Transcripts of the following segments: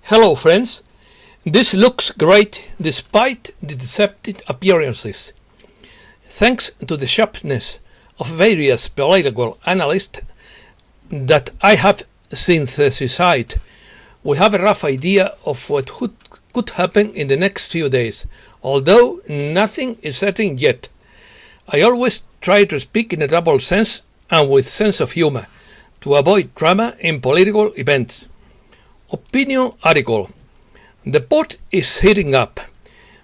Hello friends, this looks great despite the deceptive appearances. Thanks to the sharpness of various political analysts that I have synthesized, we have a rough idea of what could happen in the next few days, although nothing is certain yet. I always try to speak in a double sense and with sense of humor, to avoid drama in political events. Opinion article. The pot is heating up.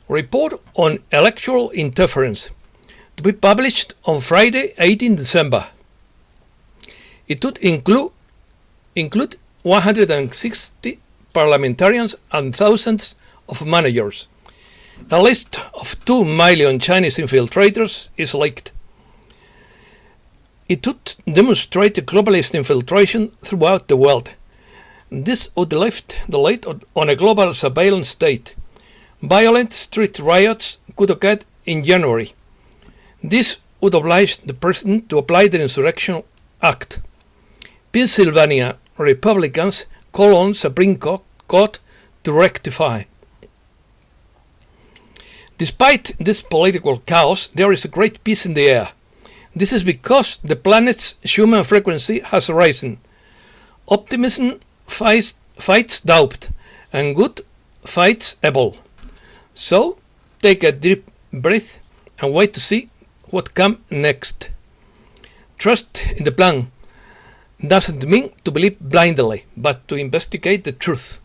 Report on electoral interference. To be published on Friday, 18 December. It would include 160 parliamentarians and thousands of managers. A list of 2 million Chinese infiltrators is leaked. It would demonstrate the globalist infiltration throughout the world. This would lift the lid on a global surveillance state. Violent street riots could occur in January. This would oblige the president to apply the Insurrection Act. Pennsylvania Republicans call on Supreme Court to rectify. Despite this political chaos, there is a great peace in the air. This is because the planet's Schumann frequency has risen. Optimism fights doubt, and good fights evil. So, take a deep breath and wait to see what comes next. Trust in the plan doesn't mean to believe blindly, but to investigate the truth.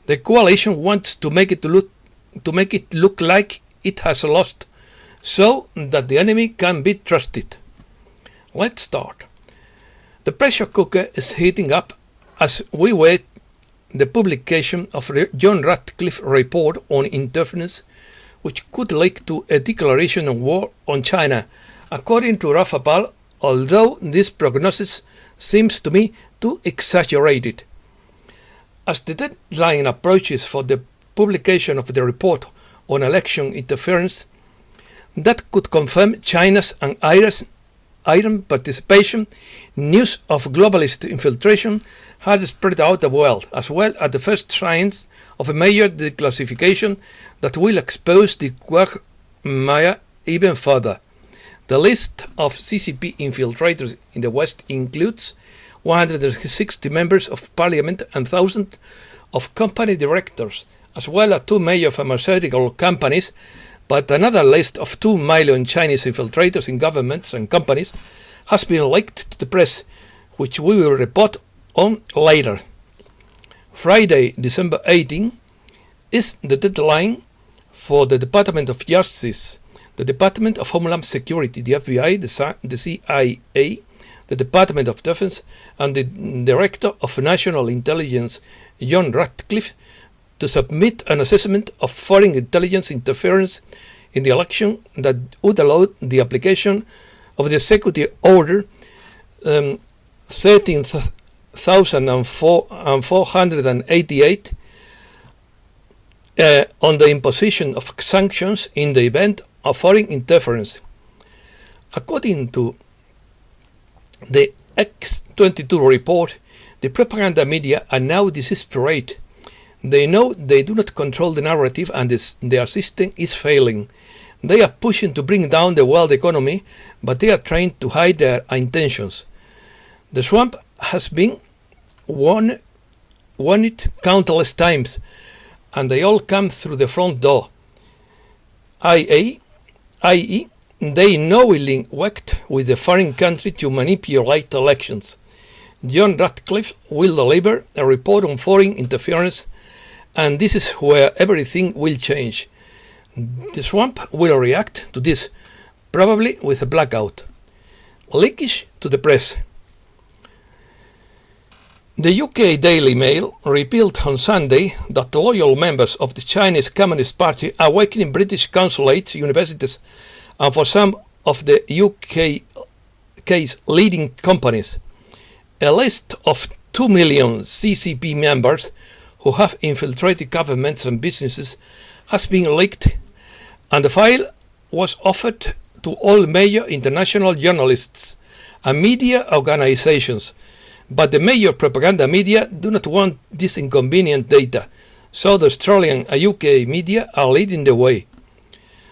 The coalition wants to make it look like it has lost, so that the enemy can be trusted. Let's start. The pressure cooker is heating up as we wait the publication of the John Ratcliffe report on interference, which could lead to a declaration of war on China, according to Rafa, although this prognosis seems to me too exaggerated. As the deadline approaches for the publication of the report on election interference, that could confirm China's and Iran participation, news of globalist infiltration had spread out the world, as well as the first signs of a major declassification that will expose the quagmire even further. The list of CCP infiltrators in the West includes 160 members of parliament and thousands of company directors, as well as 2 major pharmaceutical companies, but another list of 2 million Chinese infiltrators in governments and companies has been leaked to the press, which we will report on later. Friday, December 18, is the deadline for the Department of Justice, the Department of Homeland Security, the FBI, the CIA, the Department of Defense, and the Director of National Intelligence, John Ratcliffe, to submit an assessment of foreign intelligence interference in the election that would allow the application of the Executive Order 13,488 on the imposition of sanctions in the event of foreign interference. According to the X22 report, the propaganda media are now desperate. They know they do not control the narrative and their system is failing. They are pushing to bring down the world economy, but they are trying to hide their intentions. The swamp has been warned countless times, and they all come through the front door. i.e., they knowingly worked with the foreign country to manipulate elections. John Ratcliffe will deliver a report on foreign interference, and this is where everything will change. The swamp will react to this, probably with a blackout. Leakage to the press. The UK Daily Mail revealed on Sunday that loyal members of the Chinese Communist Party are working in British consulates, universities, and for some of the UK's leading companies. A list of 2 million CCP members who have infiltrated governments and businesses has been leaked, and the file was offered to all major international journalists and media organizations, but the major propaganda media do not want this inconvenient data, so the Australian and UK media are leading the way.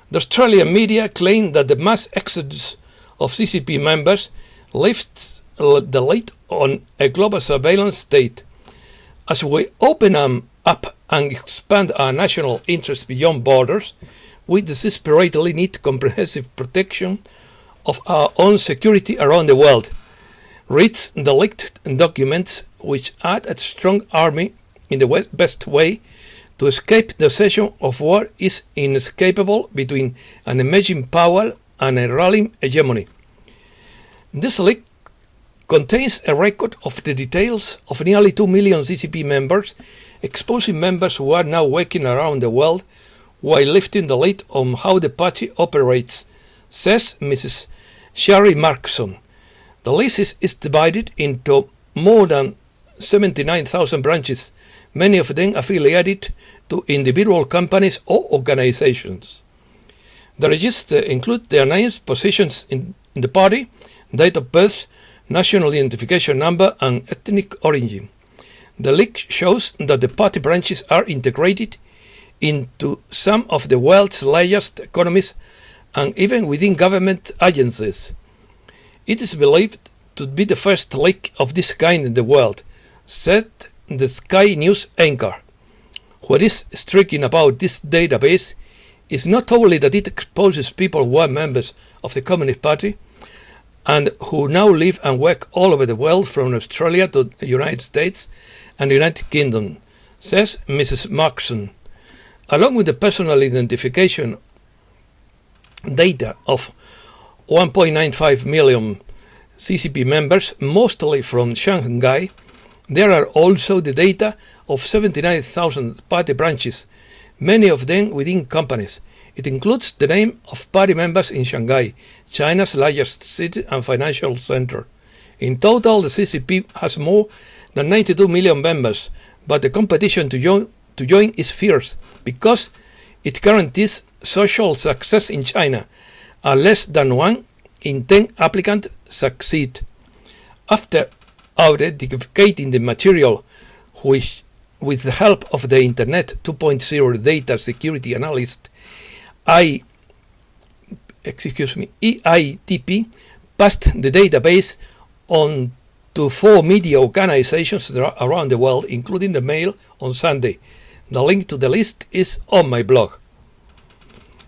The Australian media claim that the mass exodus of CCP members lifts the lid on a global surveillance state. As we open up and expand our national interests beyond borders, we desperately need comprehensive protection of our own security around the world. Reads the leaked documents which add a strong army in the best way to escape the session of war is inescapable between an emerging power and a rallying hegemony. This leak contains a record of the details of nearly 2 million CCP members, exposing members who are now working around the world while lifting the lid on how the party operates, says Mrs. Sherry Markson. The list is divided into more than 79,000 branches, many of them affiliated to individual companies or organizations. The register includes their names, positions in the party, date of birth, national identification number, and ethnic origin. The list shows that the party branches are integrated into some of the world's largest economies and even within government agencies. It is believed to be the first leak of this kind in the world, said the Sky News anchor. What is striking about this database is not only that it exposes people who are members of the Communist Party and who now live and work all over the world, from Australia to the United States and the United Kingdom, says Mrs. Markson. Along with the personal identification data of 1.95 million CCP members, mostly from Shanghai, there are also the data of 79,000 party branches, many of them within companies. It includes the name of party members in Shanghai, China's largest city and financial center. In total, the CCP has more than 92 million members, but the competition to join is fierce because it guarantees social success in China, and less than 1 in 10 applicants succeed. After authenticating the material, which, with the help of the Internet 2.0 data security analyst EITP, passed the database on to 4 media organizations around the world, including the Mail on Sunday. The link to the list is on my blog.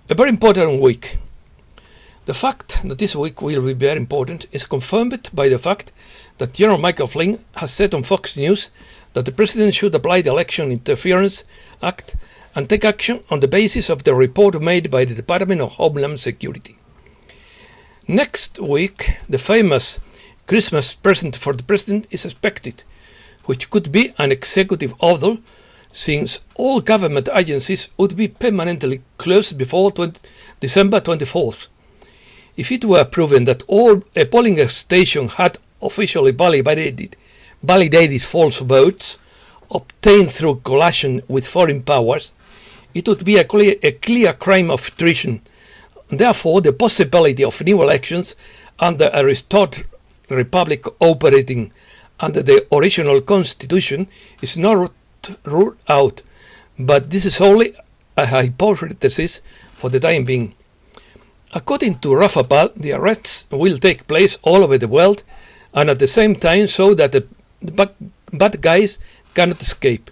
A very important week. The fact that this week will be very important is confirmed by the fact that General Michael Flynn has said on Fox News that the President should apply the Election Interference Act and take action on the basis of the report made by the Department of Homeland Security. Next week, the famous Christmas present for the President is expected, which could be an executive order, since all government agencies would be permanently closed before December 24th. If it were proven that all a polling station had officially validated false votes obtained through coalition with foreign powers, it would be a clear crime of treason. Therefore, the possibility of new elections under a restored republic operating under the original constitution is not ruled out, but this is only a hypothesis for the time being. According to Rafa Pal, the arrests will take place all over the world and at the same time so that the bad guys cannot escape.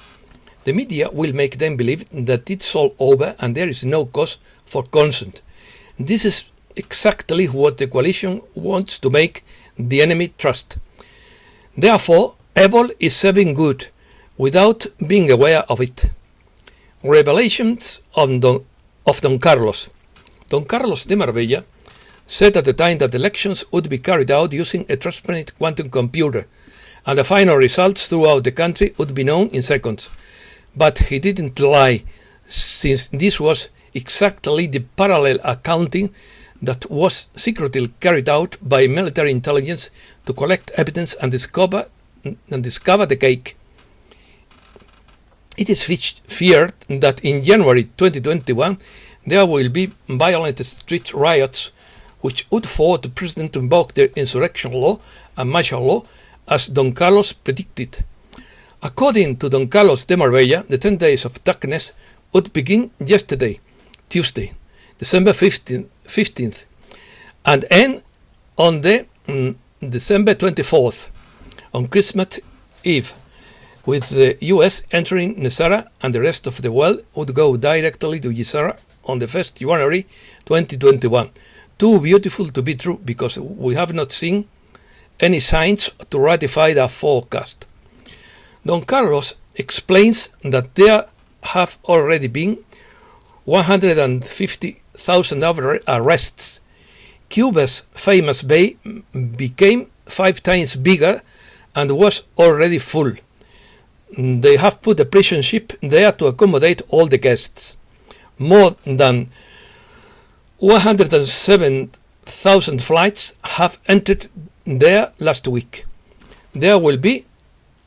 The media will make them believe that it's all over and there is no cause for concern. This is exactly what the coalition wants to make the enemy trust. Therefore, evil is serving good without being aware of it. Revelations of Don Carlos. Don Carlos de Marbella said at the time that elections would be carried out using a transparent quantum computer, and the final results throughout the country would be known in seconds. But he didn't lie, since this was exactly the parallel accounting that was secretly carried out by military intelligence to collect evidence and discover the cake. It is feared that in January 2021 there will be violent street riots which would force the president to invoke the Insurrection Law and martial law as Don Carlos predicted. According to Don Carlos de Marbella, the 10 days of darkness would begin yesterday, Tuesday, December 15th, and end on the December 24th, on Christmas Eve, with the US entering Nesara, and the rest of the world would go directly to Gisara on the 1st January 2021. Too beautiful to be true, because we have not seen any signs to ratify that forecast. Don Carlos explains that there have already been 150,000 arrests. Cuba's famous bay became 5 times bigger and was already full. They have put a prison ship there to accommodate all the guests. More than 107,000 flights have entered there last week. There will be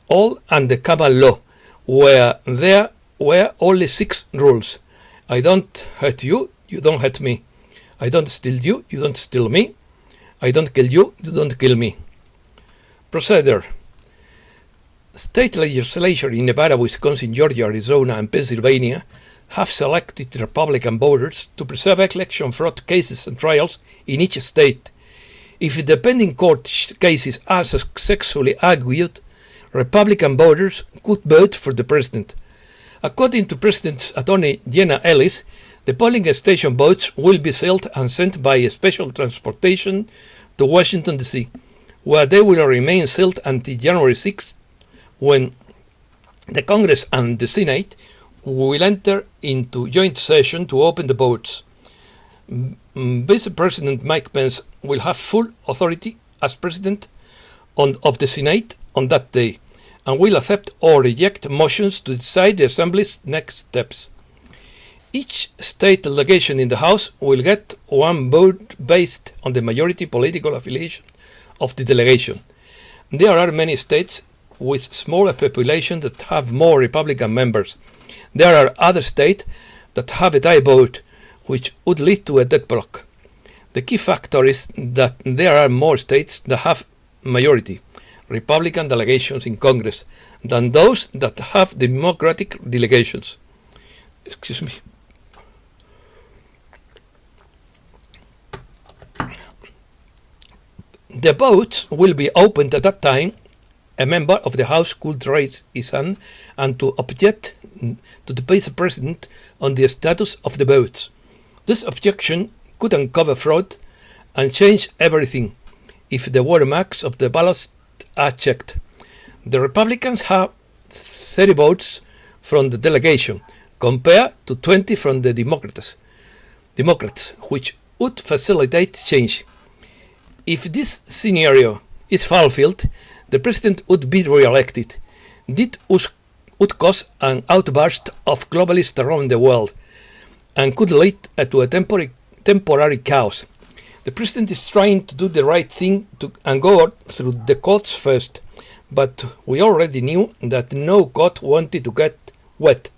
all under common law, where there were only 6 rules. I don't hurt you, you don't hurt me. I don't steal you, you don't steal me. I don't kill you, you don't kill me. Procedure. State legislature in Nevada, Wisconsin, Georgia, Arizona, and Pennsylvania have selected Republican voters to preserve election fraud cases and trials in each state. If the pending court cases are successfully argued, Republican voters could vote for the president. According to President's attorney Jenna Ellis, the polling station votes will be sealed and sent by special transportation to Washington, D.C., where they will remain sealed until January 6th, when the Congress and the Senate will enter into joint session to open the votes. Vice President Mike Pence will have full authority as president of the Senate on that day, and will accept or reject motions to decide the Assembly's next steps. Each state delegation in the House will get 1 vote based on the majority political affiliation of the delegation. There are many states with smaller population that have more Republican members. There are other states that have a tie vote, which would lead to a deadlock. The key factor is that there are more states that have majority Republican delegations in Congress than those that have Democratic delegations. Excuse me. The votes will be opened at that time. A member of the House could raise his hand and to object to the Vice President on the status of the votes. This objection could uncover fraud and change everything if the watermarks of the ballots are checked. The Republicans have 30 votes from the delegation, compared to 20 from the Democrats, which would facilitate change. If this scenario is fulfilled, the president would be re-elected. This would cause an outburst of globalists around the world and could lead to a temporary chaos. The president is trying to do the right thing and go through the courts first, but we already knew that no court wanted to get wet,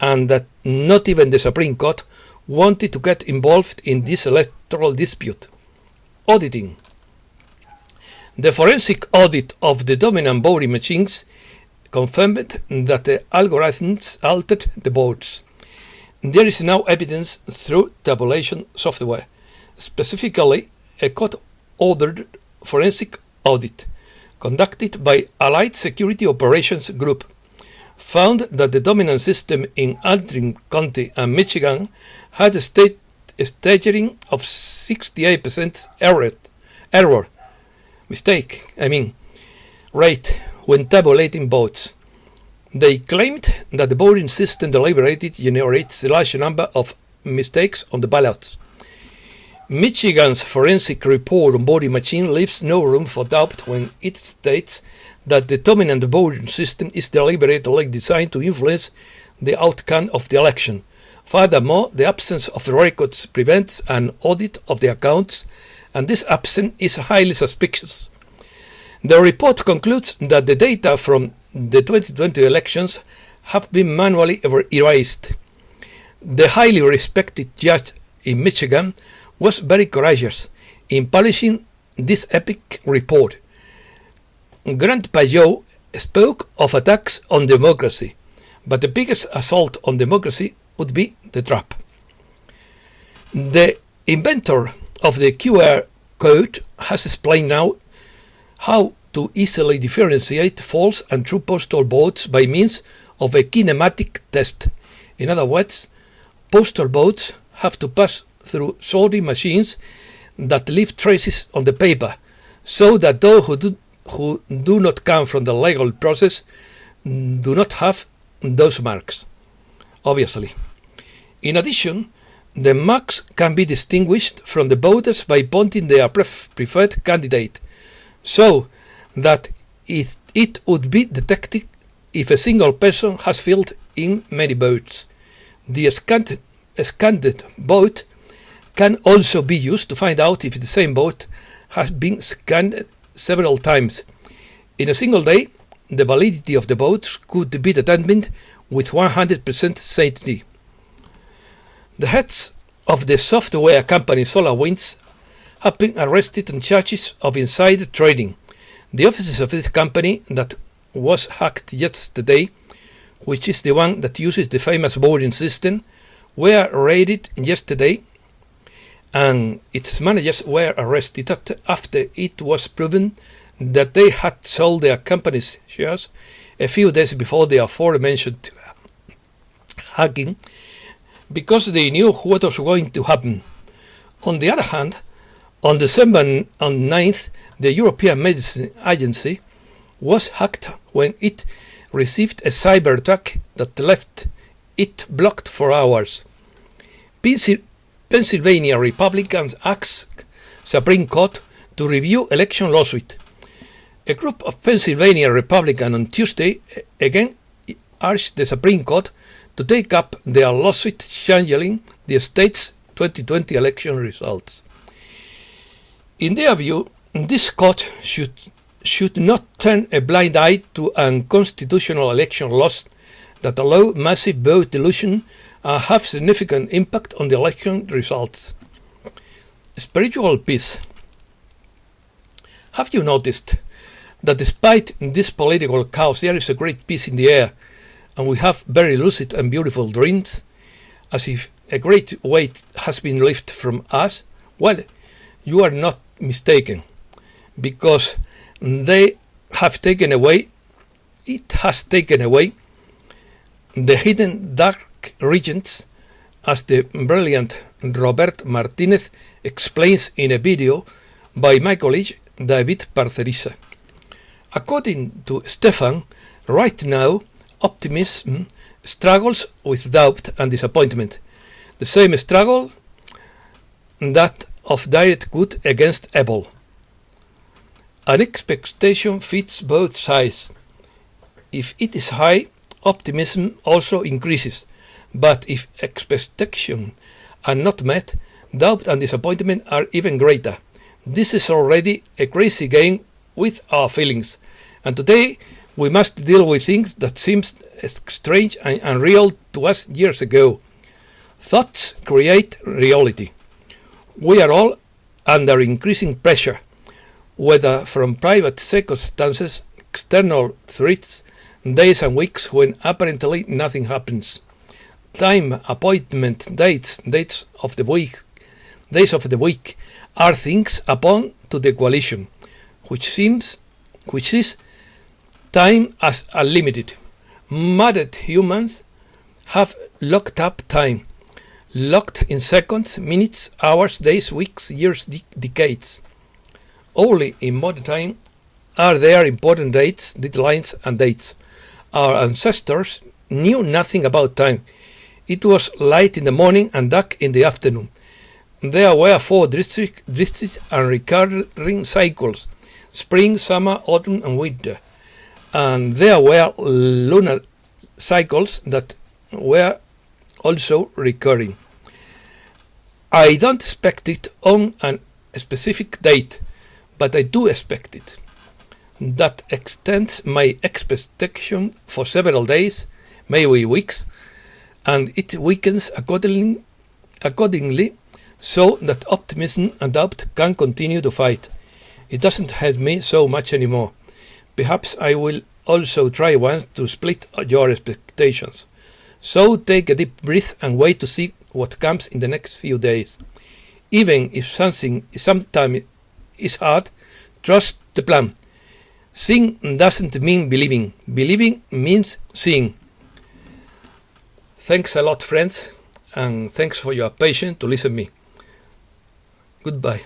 and that not even the Supreme Court wanted to get involved in this electoral dispute. Auditing. The forensic audit of the dominant voting machines confirmed that the algorithms altered the votes. There is now evidence through tabulation software. Specifically, a court-ordered forensic audit conducted by Allied Security Operations Group found that the dominant system in Aldrin County and Michigan had a staging of 68% rate when tabulating votes. They claimed that the voting system deliberately generates a large number of mistakes on the ballots. Michigan's forensic report on voting machine leaves no room for doubt when it states that the dominant voting system is deliberately designed to influence the outcome of the election. Furthermore, the absence of the records prevents an audit of the accounts, and this absence is highly suspicious. The report concludes that the data from the 2020 elections have been manually erased. The highly respected judge in Michigan was very courageous in publishing this epic report. Grant Pajot, spoke of attacks on democracy, but the biggest assault on democracy would be the trap. The inventor of the QR code has explained now how to easily differentiate false and true postal votes by means of a kinematic test. In other words, postal votes have to pass through sorting machines that leave traces on the paper, so that those who do not come from the legal process do not have those marks, obviously. In addition, the marks can be distinguished from the voters by pointing their preferred candidate, so that it would be detected if a single person has filled in many votes. The scanned vote can also be used to find out if the same vote has been scanned several times. In a single day, the validity of the votes could be determined with 100% certainty. The heads of the software company SolarWinds have been arrested on charges of insider trading. The offices of this company that was hacked yesterday, which is the one that uses the famous voting system, were raided yesterday, and its managers were arrested after it was proven that they had sold their company's shares a few days before the aforementioned hacking, because they knew what was going to happen. On the other hand, on December 9th, the European Medicine Agency was hacked when it received a cyber attack that left it blocked for hours. Pennsylvania Republicans asked Supreme Court to review election lawsuit. A group of Pennsylvania Republicans on Tuesday again urged the Supreme Court to take up their lawsuit challenging the state's 2020 election results. In their view, this court should not turn a blind eye to unconstitutional election laws that allow massive vote dilution and have significant impact on the election results. Spiritual peace. Have you noticed that despite this political chaos there is a great peace in the air, and we have very lucid and beautiful dreams, as if a great weight has been lifted from us? Well, you are not mistaken, because it has taken away the hidden dark regions, as the brilliant Robert Martinez explains in a video by my colleague David Parcerisa. According to Stefan, right now Optimism struggles with doubt and disappointment, the same struggle that of direct good against evil. An expectation fits both sides. If it is high, optimism also increases, but if expectations are not met, doubt and disappointment are even greater. This is already a crazy game with our feelings, and today we must deal with things that seemed strange and unreal to us years ago. Thoughts create reality. We are all under increasing pressure, whether from private circumstances, external threats, days and weeks when apparently nothing happens. Time, appointment, days of the week are things upon to the coalition, which is time as unlimited. Mad humans have locked up time, locked in seconds, minutes, hours, days, weeks, years, decades. Only in modern time are there important dates, deadlines, and dates. Our ancestors knew nothing about time. It was light in the morning and dark in the afternoon. There were 4 district and recurring cycles: spring, summer, autumn, and winter. And there were lunar cycles that were also recurring. I don't expect it on a specific date, but I do expect it. That extends my expectation for several days, maybe weeks, and it weakens accordingly, so that optimism and doubt can continue to fight. It doesn't hurt me so much anymore. Perhaps I will also try once to split your expectations. So take a deep breath and wait to see what comes in the next few days. Even if something sometimes is hard, trust the plan. Seeing doesn't mean believing. Believing means seeing. Thanks a lot, friends, and thanks for your patience to listen to me. Goodbye.